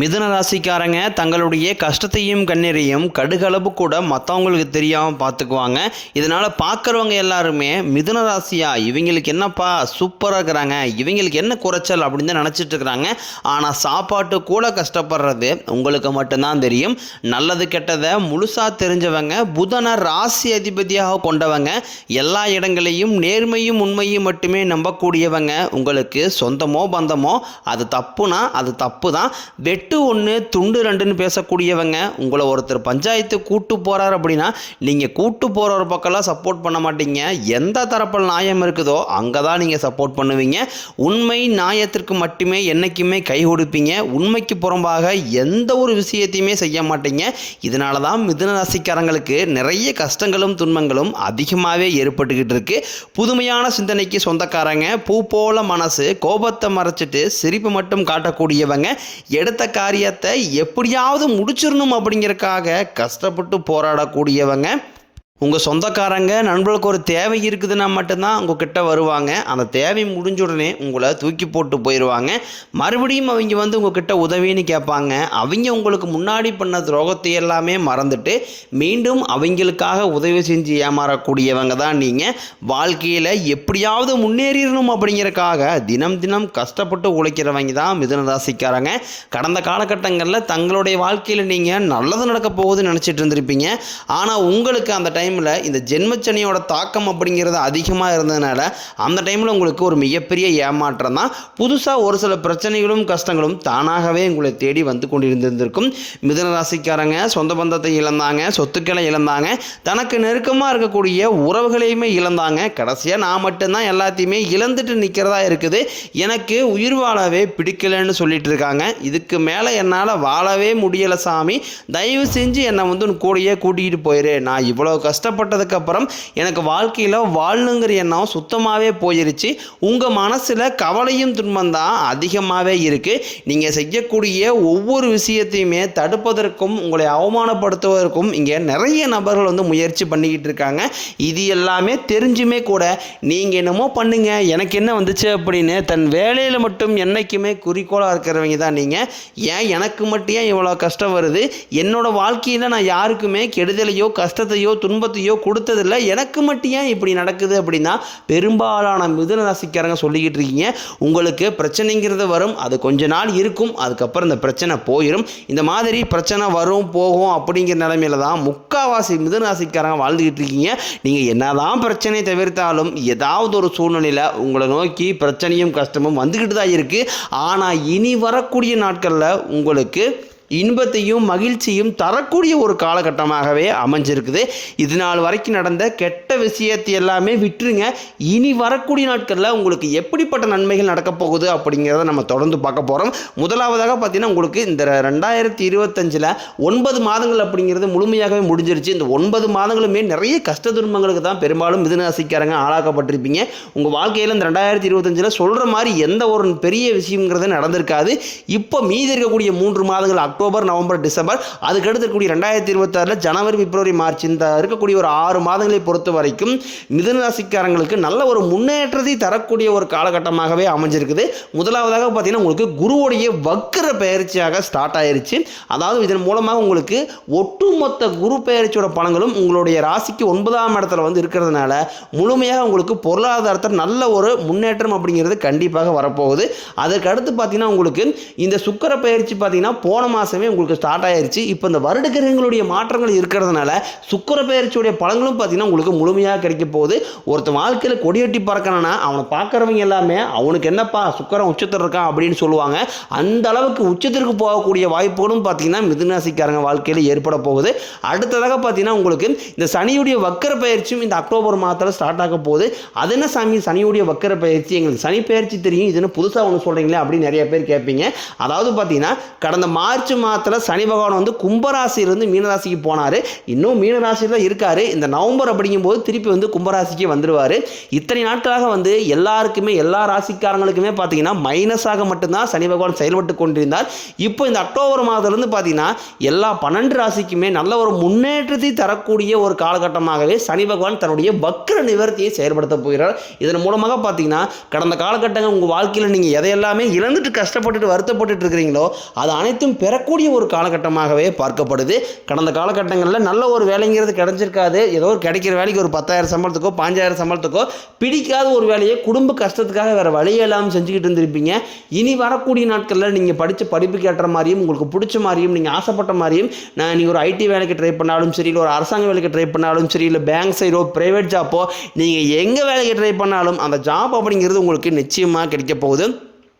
மிதுன ராசிக்காரங்க தங்களுடைய கஷ்டத்தையும் கண்ணீரையும் கடுகளவு கூட மற்றவங்களுக்கு தெரியாமல் பார்த்துக்குவாங்க. இதனால் பார்க்குறவங்க எல்லாருமே மிதுன ராசியா இவங்களுக்கு என்னப்பா சூப்பராக இருக்கிறாங்க, இவங்களுக்கு என்ன குறைச்சல் அப்படின்னு தான் நினச்சிட்டு இருக்கிறாங்க. ஆனால் சாப்பாட்டு கூட கஷ்டப்படுறது உங்களுக்கு மட்டும்தான் தெரியும். நல்லது கெட்டதை முழுசாக தெரிஞ்சவங்க, புதனை ராசி அதிபதியாக கொண்டவங்க, எல்லா இடங்களையும் நேர்மையும் உண்மையும் மட்டுமே நம்பக்கூடியவங்க. உங்களுக்கு சொந்தமோ பந்தமோ அது தப்புனா அது தப்பு தான். வெட்டு ஒன்று துண்டு ரெண்டுன்னு பேசக்கூடியவங்க. உங்களை ஒருத்தர் பஞ்சாயத்து கூட்டு போகிறார் அப்படின்னா நீங்கள் கூட்டு போகிற ஒரு பக்கம்லாம் சப்போர்ட் பண்ண மாட்டீங்க. எந்த தரப்பில் நியாயம் இருக்குதோ அங்கே தான் நீங்கள் சப்போர்ட் பண்ணுவீங்க. உண்மை நியாயத்திற்கு மட்டுமே என்றைக்குமே கை கொடுப்பீங்க. உண்மைக்கு புறம்பாக எந்த ஒரு விஷயத்தையுமே செய்ய மாட்டீங்க. இதனால தான் மிதுன ராசிக்காரங்களுக்கு நிறைய கஷ்டங்களும் துன்பங்களும் அதிகமாகவே ஏற்பட்டுக்கிட்டு இருக்கு. புதுமையான சிந்தனைக்கு சொந்தக்காரங்க, பூ போல மனசு, கோபத்தை மறைச்சிட்டு சிரிப்பு மட்டும் காட்டக்கூடியவங்க, எடுத்த காரியத்தை எப்படியாவது முடிச்சிடணும் அப்படிங்கிறதுக்காக கஷ்டப்பட்டு போராடக்கூடியவங்க. உங்கள் சொந்தக்காரங்க நண்பர்களுக்கு ஒரு தேவை இருக்குதுன்னா மட்டும்தான் உங்ககிட்ட வருவாங்க. அந்த தேவை முடிஞ்ச உடனே உங்களை தூக்கி போட்டு போயிடுவாங்க. மறுபடியும் அவங்க வந்து உங்ககிட்ட உதவின்னு கேட்பாங்க. அவங்க உங்களுக்கு முன்னாடி பண்ண துரோகத்தை எல்லாமே மறந்துட்டு மீண்டும் அவங்களுக்காக உதவி செஞ்சு ஏமாறக்கூடியவங்க தான் நீங்கள். வாழ்க்கையில் எப்படியாவது முன்னேறிடணும் அப்படிங்கிறக்காக தினம் தினம் கஷ்டப்பட்டு உழைக்கிறவங்க தான் மிதுன ராசிக்காரங்க. கடந்த காலகட்டங்களில் தங்களுடைய வாழ்க்கையில் நீங்கள் நல்லது நடக்க போகுதுன்னு நினச்சிட்டு இருந்திருப்பீங்க. ஆனால் உங்களுக்கு அந்த டைமில் இந்த ஜென்மச்சனியோட தாக்கம் அப்படிங்கிறது அதிகமாக இருந்ததுனால அந்த டைமில் உங்களுக்கு ஒரு மிகப்பெரிய ஏமாற்றம் தான். புதுசாக ஒரு சில பிரச்சனைகளும் கஷ்டங்களும் தானாகவே உங்களை தேடி வந்து கொண்டிருந்திருக்கும். மிதுன ராசிக்காரங்க சொந்த பந்தத்தை இழந்தாங்க, சொத்துக்களை இழந்தாங்க, தனக்கு நெருக்கமாக இருக்கக்கூடிய உறவுகளையுமே இழந்தாங்க. கடைசியாக நான் மட்டும்தான் எல்லாத்தையுமே இழந்துட்டு நிற்கிறதா இருக்குது, எனக்கு உயிர் வாழவே பிடிக்கலன்னு சொல்லிட்டு இருக்காங்க. இதுக்கு மேலே என்னால் வாழவே முடியலை சாமி, தயவு செஞ்சு என்னை வந்து கூடையே கூட்டிகிட்டு போயிரு. நான் இவ்வளோ கஷ்டப்பட்டதுக்கப்புறம் எனக்கு வாழ்க்கையில் வாழணுங்கிற எண்ணம் சுத்தமாகவே போயிருச்சு. உங்கள் மனசில் கவலையும் துன்பம் தான் அதிகமாகவே இருக்குது. நீங்கள் செய்யக்கூடிய ஒவ்வொரு விஷயத்தையுமே தடுப்பதற்கும் உங்களை அவமானப்படுத்துவதற்கும் இங்கே நிறைய நபர்கள் வந்து முயற்சி பண்ணிக்கிட்டு இருக்காங்க. இது எல்லாமே தெரிஞ்சுமே கூட நீங்கள் என்னமோ பண்ணுங்க, எனக்கு என்ன வந்துச்சு அப்படின்னு தன் வேலையில் மட்டும் என்றைக்குமே குறிக்கோளாக இருக்கிறவங்க தான் நீங்கள். ஏன் எனக்கு மட்டும் ஏன் இவ்வளோ கஷ்டம் வருது, என்னோட வாழ்க்கையில் நான் யாருக்குமே கெடுதலையோ கஷ்டத்தையோ துன்பத்தையோ கொடுத்ததில்லை, எனக்கு மட்டும் ஏன் இப்படி நடக்குது அப்படின்னா பெரும்பாலான மிதுன ராசிக்காரங்க சொல்லிக்கிட்டு இருக்கீங்க. உங்களுக்கு பிரச்சனைங்கிறது வரும், அது கொஞ்ச நாள் இருக்கும், அதுக்கப்புறம் இந்த பிரச்சனை போயிடும். இந்த மாதிரி பிரச்சனை வரும் போகும் அப்படிங்கிற நிலைமையில தான் முக்காவாசி மிதுன ராசிக்காரங்க வாழ்ந்துக்கிட்டு இருக்கீங்க. நீங்கள் என்னதான் பிரச்சனையை தவிர்த்தாலும் ஏதாவது ஒரு சூழ்நிலையில் உங்களை நோக்கி பிரச்சனையும் கஷ்டமும் வந்துக்கிட்டு தான் இருக்குது. ஆனால் இனி வரக்கூடிய நாட்களில் உங்களுக்கு இன்பத்தையும் மகிழ்ச்சியும் தரக்கூடிய ஒரு காலகட்டமாகவே அமைஞ்சிருக்குது. இது நாள் வரைக்கும் நடந்த கெட்ட விஷயத்தை எல்லாமே விட்டுருங்க. இனி வரக்கூடிய நாட்களில் உங்களுக்கு எப்படிப்பட்ட நன்மைகள் நடக்கப் போகுது அப்படிங்கிறத நம்ம தொடர்ந்து பார்க்க போகிறோம். முதலாவதாக பார்த்தீங்கன்னா உங்களுக்கு இந்த 2025 9 மாதங்கள் அப்படிங்கிறது முழுமையாகவே முடிஞ்சிருச்சு. இந்த 9 மாதங்களுமே நிறைய கஷ்ட துன்பங்களுக்கு தான் பெரும்பாலும் மிதுன ராசிக்காரங்க ஆளாக்கப்பட்டிருப்பீங்க. உங்கள் வாழ்க்கையில் இந்த 2025 சொல்கிற மாதிரி எந்த ஒரு பெரிய விஷயங்கிறது நடந்திருக்காது. இப்போ மீதி இருக்கக்கூடிய 3 மாதங்கள் அக்டோபர், நவம்பர், டிசம்பர், அதுக்கடுத்து இருக்கக்கூடிய 2026 ஜனவரி, பிப்ரவரி, மார்ச், இந்த இருக்கக்கூடிய ஒரு 6 மாதங்களை பொறுத்த வரைக்கும் மிதுன ராசிக்காரங்களுக்கு நல்ல ஒரு முன்னேற்றத்தை தரக்கூடிய ஒரு காலகட்டமாகவே அமைஞ்சிருக்குது. முதலாவதாக பார்த்தீங்கன்னா உங்களுக்கு குருவுடைய வக்கர பயிற்சியாக ஸ்டார்ட் ஆயிருச்சு. அதாவது இதன் மூலமாக உங்களுக்கு ஒட்டுமொத்த குரு பயிற்சியோட பலன்களும் உங்களுடைய ராசிக்கு 9ஆம் இடத்துல வந்து இருக்கிறதுனால முழுமையாக உங்களுக்கு பொருளாதாரத்தில் நல்ல ஒரு முன்னேற்றம் அப்படிங்கிறது கண்டிப்பாக வரப்போகுது. அதற்கு அடுத்து பார்த்தீங்கன்னா உங்களுக்கு இந்த சுக்கிர பயிற்சி பார்த்தீங்கன்னா போன மாதமே உங்களுக்கு ஸ்டார்ட் ஆயிருச்சு. இப்போ இந்த வருட கிரகங்களுடைய மாற்றங்கள் இருக்கிறதுனால சுக்கிர பயிற்சியுடைய பலன்களும் பார்த்தீங்கன்னா உங்களுக்கு முழுமையாக கிடைக்க போகுது. ஒருத்தன் வாழ்க்கையில் கொடியட்டி பறக்கணும்னா அவனை பார்க்குறவங்க எல்லாமே அவனுக்கு என்னப்பா சுக்கிரன் உச்சத்தில் இருக்கான் அப்படின்னு சொல்லுவாங்க. அந்த அளவுக்கு உச்சத்திற்கு போகக்கூடிய வாய்ப்புகளும் பார்த்தீங்கன்னா மிதுன ராசிக்காரங்க வாழ்க்கையில் ஏற்பட போகுது. அடுத்ததாக பார்த்தீங்கன்னா உங்களுக்கு இந்த சனியுடைய வக்கர பயிற்சியும் இந்த அக்டோபர் மாதத்தில் ஸ்டார்ட் ஆக போகுது. அது என்ன சாமி சனியுடைய வக்கர பயிற்சி, எங்களுக்கு சனி பயிற்சி தெரியும், இதுன்னு புதுசாக ஒன்று சொல்கிறீங்களே அப்படின்னு நிறைய பேர் கேட்பீங்க. அதாவது பார்த்தீங்கன்னா கடந்த மார்ச் மாதத்தில் சனி பகவான் வந்து கும்பராசியிலிருந்து மீனராசிக்கு போனார். இன்னும் மீனராசியில் தான் இருக்கார். இந்த நவம்பர் அப்படிங்கும்போது திருப்பி வந்து கும்பராசிக்கு வந்துடுவார். இத்தனை நாட்களாக வந்து எல்லாருக்குமே எல்லா ராசிக்காரங்களுக்குமே பார்த்தீங்கன்னா மைனஸாக மட்டும்தான் சனி பகவான் செயல்பட்டு கொண்டிருந்தார். இப்போ இந்த அக்டோபர் மாதத்துலேருந்து பார்த்தீங்கன்னா எல்லா 12 ராசிக்குமே நல்ல ஒரு முன்னேற்றத்தை தரக்கூடிய ஒரு காலகட்டமாகவே சனி பகவான் தன்னுடைய வக்ர நிவர்த்தியை செயல்படுத்த போகிறார். இதன் மூலமாக பார்த்தீங்கன்னா கடந்த காலகட்டங்கள் உங்கள் வாழ்க்கையில் நீங்கள் எதையெல்லாமே இழந்துட்டு கஷ்டப்பட்டுட்டு வருத்தப்பட்டு இருக்கிறீங்களோ அது அனைத்தும் பெறக்கூடிய ஒரு காலகட்டமாகவே பார்க்கப்படுது. கடந்த காலகட்டங்களில் நல்ல ஒரு வேலைங்கிறது கிடைச்சிருக்காது. ஏதோ ஒரு கிடைக்கிற வேலைக்கு ஒரு 10,000 சம்பளத்துக்கோ 5,000 சம்பளத்துக்கோ பிடிக்காத ஒரு வேலையை குடும்ப கஷ்டத்துக்காக வேறு வழியெல்லாம் செஞ்சுக்கிட்டு இருந்திருப்பீங்க. இனி வரக்கூடிய நாட்களில் நீங்கள் படித்த படிப்புக்கு ஏற்ற மாதிரியும் உங்களுக்கு பிடிச்ச மாதிரியும் நீங்கள் ஆசைப்பட்ட மாதிரியும் நீங்கள் ஒரு ஐடி வேலைக்கு ட்ரை பண்ணாலும் சரி, இல்லை ஒரு அரசாங்க வேலைக்கு ட்ரை பண்ணாலும் சரி, இல்லை பேங்க் சைடோ ப்ரைவேட் ஜாப்போ நீங்கள் எங்கே வேலைக்கு ட்ரை பண்ணாலும் அந்த ஜாப் அப்படிங்கிறது உங்களுக்கு நிச்சயமாக கிடைக்க போகுது.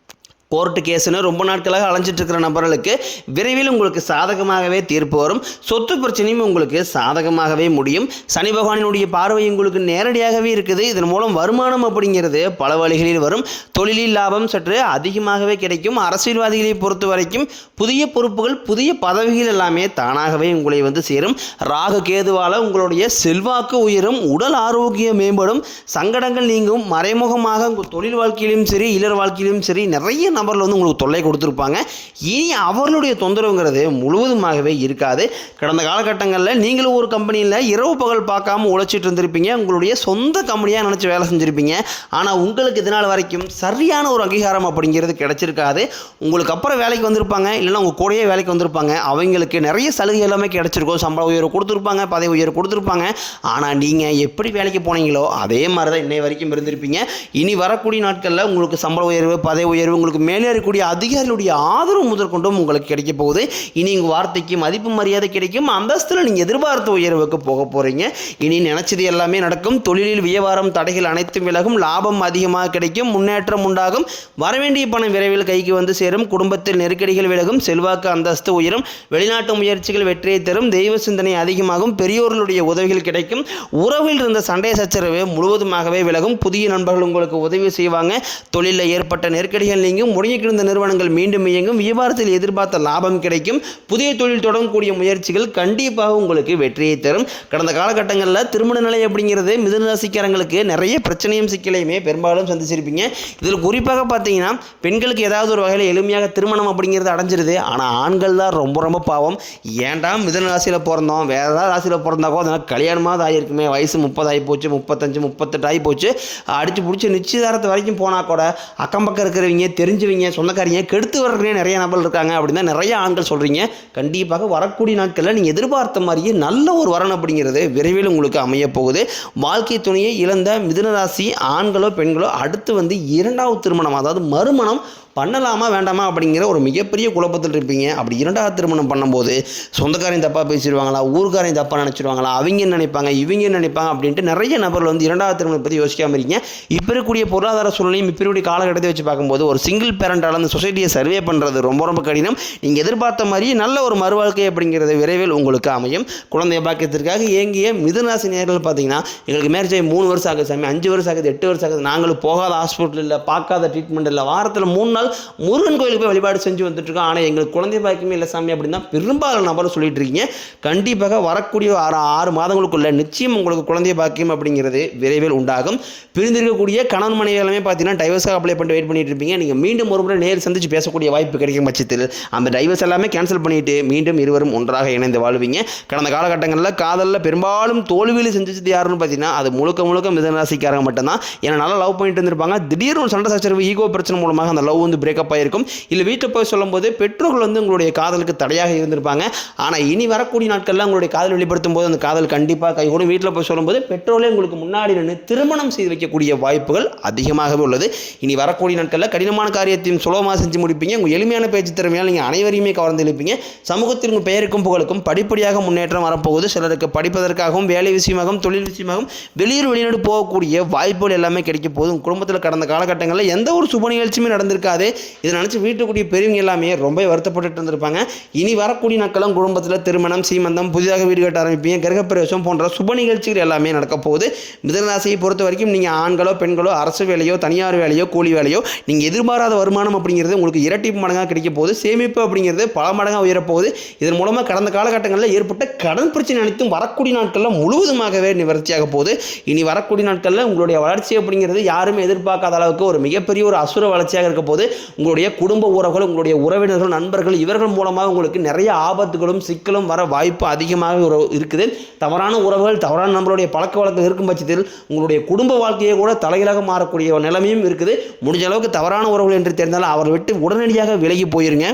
கோர்ட்டு கேஸுன்னு ரொம்ப நாட்களாக அலைஞ்சிட்டு இருக்கிற நபர்களுக்கு விரைவில் உங்களுக்கு சாதகமாகவே தீர்ப்பு வரும். சொத்து பிரச்சனையும் உங்களுக்கு சாதகமாகவே முடியும். சனி பகவானினுடைய பார்வை உங்களுக்கு நேரடியாகவே இருக்குது. இதன் மூலம் வருமானம் அப்படிங்கிறது பல வழிகளில் வரும். தொழிலில் லாபம் சற்று அதிகமாகவே கிடைக்கும். அரசியல்வாதிகளை பொறுத்த வரைக்கும் புதிய பொறுப்புகள் புதிய பதவிகள் எல்லாமே தானாகவே உங்களை வந்து சேரும். ராகு கேதுவால் உங்களுடைய செல்வாக்கு உயரும். உடல் ஆரோக்கியம் மேம்படும். சங்கடங்கள் நீங்கும். மறைமுகமாக உங்கள் தொழில் வாழ்க்கையிலும் சரி இல்லற வாழ்க்கையிலும் சரி நிறைய நபரில் வந்து உங்களுக்கு தொல்லை கொடுத்துருப்பாங்க. இனி அவர்களுடைய தொந்தரவுங்கிறது முழுவதுமாகவே இருக்காது. கடந்த காலகட்டங்களில் நீங்களும் ஒரு கம்பெனியில் இரவு பகல் பார்க்காம உழைச்சிட்டு இருந்திருப்பீங்க. உங்களுடைய சொந்த கம்பெனியாக நினச்சி வேலை செஞ்சுருப்பீங்க. ஆனால் உங்களுக்கு இதனால் வரைக்கும் சரியான ஒரு அங்கீகாரம் அப்படிங்கிறது கிடைச்சிருக்காது. உங்களுக்கு அப்புறம் வேலைக்கு வந்திருப்பாங்க, இல்லைன்னா உங்கள் கூடயே வேலைக்கு வந்திருப்பாங்க. அவங்களுக்கு நிறைய சலுகை எல்லாமே கிடைச்சிருக்கும். சம்பள உயர்வு கொடுத்துருப்பாங்க, பதவி உயர்வு கொடுத்துருப்பாங்க. ஆனால் நீங்கள் எப்படி வேலைக்கு போனீங்களோ அதே மாதிரி தான் இன்னை வரைக்கும் இருந்திருப்பீங்க. இனி வரக்கூடிய நாட்களில் உங்களுக்கு சம்பள உயர்வு பதவி உயர்வு உங்களுக்கு மேலே இருக்கக்கூடிய அதிகாரிகளுடைய ஆதரவு முதற்கொண்டும் உங்களுக்கு கிடைக்க போகுது. இனி உங்கள் வார்த்தைக்கு மதிப்பு மரியாதை கிடைக்கும். அந்தஸ்தில் நீங்கள் எதிர்பார்த்த உயர்வுக்கு போக போகிறீங்க. இனி நினைச்சது எல்லாமே நடக்கும். தொழிலில் வியாபாரம் தடைகள் அனைத்தும் விலகும். லாபம் அதிகமாக கிடைக்கும். முன்னேற்றம் உண்டாகும். வரவேண்டிய பணம் விரைவில் கைக்கு வந்து சேரும். குடும்பத்தில் நெருக்கடிகள் விலகும். செல்வாக்கு அந்தஸ்து உயரும். வெளிநாட்டு முயற்சிகள் வெற்றியை தரும். தெய்வ சிந்தனை அதிகமாகும். பெரியோர்களுடைய உதவிகள் கிடைக்கும். உறவில் இருந்த சண்டை சச்சரவு முழுவதுமாகவே விலகும். புதிய நண்பர்கள் உங்களுக்கு உதவி செய்வாங்க. தொழிலில் ஏற்பட்ட நெருக்கடிகள் நீங்கும். முடங்கிக்கிருந்த நிறுவனங்கள் மீண்டும் இயங்கும். வியாபாரத்தில் எதிர்பார்த்த லாபம் கிடைக்கும். புதிய தொழில் தொடங்கக்கூடிய முயற்சிகள் கண்டிப்பாக உங்களுக்கு வெற்றியை தரும். கடந்த காலகட்டங்களில் திருமண நிலை அப்படிங்கிறது மிதுன ராசிக்காரங்களுக்கு நிறைய பிரச்சனையும் சிக்கலையுமே பெரும்பாலும் சந்திச்சிருப்பீங்க. இதில் குறிப்பாக பார்த்தீங்கன்னா பெண்களுக்கு ஏதாவது ஒரு வகையில் எளிமையாக திருமணம் அப்படிங்கிறது அடைஞ்சிருது. ஆனால் ஆண்கள் தான் ரொம்ப ரொம்ப பாவம். ஏன்டா மிதுன ராசியில் பிறந்தோம், வேறு ஏதாவது ராசியில் பிறந்தாக்கோ அதனால் கல்யாணமாக ஆகிருக்குமே, வயசு 30 ஆகி போச்சு, 35 38 ஆகி போச்சு, அடித்து பிடிச்சி நிச்சயதாரத்து வரைக்கும் போனால் கூட அக்கம் பக்கம் இருக்கிறவங்க தெரிஞ்சவங்க சொந்தக்காரங்க கெடுத்து வர்றதுனே நிறைய நபர்கள் இருக்காங்க அப்படின்னு தான் நிறைய ஆண்கள் சொல்கிறீங்க. கண்டிப்பாக வரக்கூடிய நாட்களில் நீங்கள் எதிர்பார்த்த மாதிரியே நல்ல ஒரு வரன் அப்படிங்கிறது விரைவில் உங்களுக்கு அமைய போகுது. வாழ்க்கை துணையை இழந்த மிதுனராசி ஆண்களோ பெண்களோ அடுத்து வந்து 2வது திருமணம் அதாவது மறுமணம் பண்ணலாமா வேண்டாமா அப்படிங்கிற ஒரு மிகப்பெரிய குழப்பத்தில் இருப்பீங்க. அப்படி 2வது திருமணம் பண்ணும்போது சொந்தக்காரையும் தப்பாக பேசிடுவாங்களா, ஊருக்காரையும் தப்பாக நினச்சிடுவாங்களா, அவங்க நினைப்பாங்க இவங்க நினைப்பாங்க அப்படின்ட்டு நிறைய நபர்கள் வந்து 2வது திருமணம் பற்றி யோசிக்காமல் இருக்கீங்க. இப்போ இருக்கக்கூடிய பொருளாதார சூழ்நிலையும் இப்போ இருக்கக்கூடிய காலகட்டத்தை வச்சு பார்க்கும்போது ஒரு சிங்கிள் பேரண்டால் அந்த சொசைட்டியை சர்வே பண்ணுறது ரொம்ப ரொம்ப கடினம். நீங்கள் எதிர்பார்த்த மாதிரி நல்ல ஒரு மறுவாழ்க்கை அப்படிங்கிறது விரைவில் உங்களுக்கு அமையும். குழந்தை பாக்கியத்திற்காக ஏங்கிய மிதுனராசி நேயர்கள் பார்த்தீங்கன்னா எங்களுக்கு மேரேஜ் 3 வருஷம் ஆகுது சாமி, 5 வருஷம் ஆகுது, 8 வருஷம் ஆகுது, நாங்களும் போகாத ஹாஸ்பிட்டல் இல்லை, பார்க்காத ட்ரீட்மெண்ட் இல்லை, வாரத்தில் 3 நாள் முருகன் கோயிலுக்கு போய் வழிபாடு செஞ்சு வந்துட்டு இருக்கோம், ஆனால் எங்களுக்கு குழந்தை பாக்கியமே இல்லை சாமி அப்படின்னு தான் பெரும்பாலான நபர் சொல்லிட்டு இருக்கீங்க. கண்டிப்பாக வரக்கூடிய 6 மாதங்களுக்குள்ள நிச்சயம் உங்களுக்கு குழந்தை பாக்கியம் அப்படிங்கிறது விரைவில் உண்டாகும். பிரிந்திருக்கக்கூடிய கணவன் மனைவி எல்லாமே பார்த்தீங்கன்னா டைவர்ஸாக அப்ளை பண்ணிட்டு வெயிட் பண்ணிட்டு இருப்பீங்க. நீங்கள் மீண்டும் ஒரு முறை நேர் சந்திச்சு பேசக்கூடிய வாய்ப்பு கிடைக்கும் பட்சத்தில் அந்த டைவர்ஸ் எல்லாமே கேன்சல் பண்ணிட்டு மீண்டும் இருவரும் ஒன்றாக இணைந்து வாழ்வீங்க. கடந்த காலகட்டங்களில் காதலில் பெரும்பாலும் தோல்வியில் செஞ்சது யாருன்னு பார்த்தீங்கன்னா அது முழுக்க மிதுனராசிக்காரங்க மட்டும்தான். ஏன்னா நல்லா லவ் பண்ணிட்டு இருந்திருப்பாங்க. திடீர்னு ஒரு சண்டை சச்சரவு ஈகோ பிரச்சனை மூலமாக அந்த லவ் வந்து பிரேக்கப் ஆகிருக்கும். இல்லை வீட்டில் போய் சொல்லும்போது பெற்றோர்கள் வந்து உங்களுடைய காதலுக்கு தடையாக இருந்திருப்பாங்க. ஆனால் இனி வரக்கூடிய நாட்களில் உங்களுடைய காதல் வெளிப்படுத்தும் போது அந்த காதல் கண்டிப்பாக கைகூடும். வீட்டில் போய் சொல்லும்போது பெற்றோர்களே உங்களுக்கு முன்னாடி நின்று திருமணம் செய்து வைக்கக்கூடிய வாய்ப்புகள் அதிகமாகவே உள்ளது. இனி வரக்கூடிய நாட்களில் கடினமான காரியத்தையும் சுலபமாக செஞ்சு முடிப்பீங்க. உங்கள் எளிமையான பேச்சு திறமையால் நீங்கள் அனைவரையுமே கவர்ந்து எழுப்பீங்க. சமூகத்தில் உங்கள் பெயருக்கும் புகழுக்கும் படிப்படியாக முன்னேற்றம் வரப்போகுது. சிலருக்கு படிப்பதற்காகவும் வேலை விஷயமாகவும் தொழில் விஷயமாகவும் வெளிநாடு போகக்கூடிய வாய்ப்புகள் எல்லாமே கிடைக்க போகுது. குடும்பத்தில் கடந்த காலகட்டங்களில் எந்த ஒரு சுப நிகழ்ச்சியுமே நடந்திருக்காது. இருக்காது. இதை நினச்சி வீட்டுக்குரிய பெரியவங்க எல்லாமே ரொம்ப வருத்தப்பட்டு இருந்திருப்பாங்க. இனி வரக்கூடிய நாட்களும் குடும்பத்தில் திருமணம், சீமந்தம், புதிதாக வீடு கட்ட ஆரம்பிப்பீங்க, கிரகப்பிரவேசம் போன்ற சுப நிகழ்ச்சிகள் எல்லாமே நடக்க போகுது. மிதுன ராசியை பொறுத்த வரைக்கும் நீங்கள் ஆண்களோ பெண்களோ அரசு வேலையோ தனியார் வேலையோ கூலி வேலையோ நீங்கள் எதிர்பாராத வருமானம் அப்படிங்கிறது உங்களுக்கு இரட்டிப்பு மடங்காக கிடைக்க போகுது. சேமிப்பு அப்படிங்கிறது பல மடங்காக உயரப்போகுது. இதன் மூலமாக கடந்த காலகட்டங்களில் ஏற்பட்ட கடன் பிரச்சனை அனைத்தும் வரக்கூடிய நாட்களில் முழுவதுமாகவே நிவர்த்தியாக போகுது. இனி வரக்கூடிய நாட்களில் உங்களுடைய வளர்ச்சி அப்படிங்கிறது யாருமே எதிர்பார்க்காத அளவுக்கு ஒரு மிகப்பெரிய ஒரு அசுர வளர்ச்சியாக இருக்க போது. உங்களுடைய குடும்ப உறவுகள், உங்களுடைய உறவினர்கள், நண்பர்கள் இவர்கள் மூலமாக உங்களுக்கு நிறைய ஆபத்துகளும் சிக்கலும் வர வாய்ப்பு அதிகமாக இருக்குது. தவறான உறவுகள், தவறான நம்மளுடைய பழக்க வழக்கம் இருக்கும் பட்சத்தில் உங்களுடைய குடும்ப வாழ்க்கையை கூட தலைகளாக மாறக்கூடிய நிலைமையும் இருக்குது. முடிஞ்ச அளவுக்கு தவறான உறவுகள் என்று தெரிந்தாலும் அவரை விட்டு உடனடியாக விலகி போயிருங்க.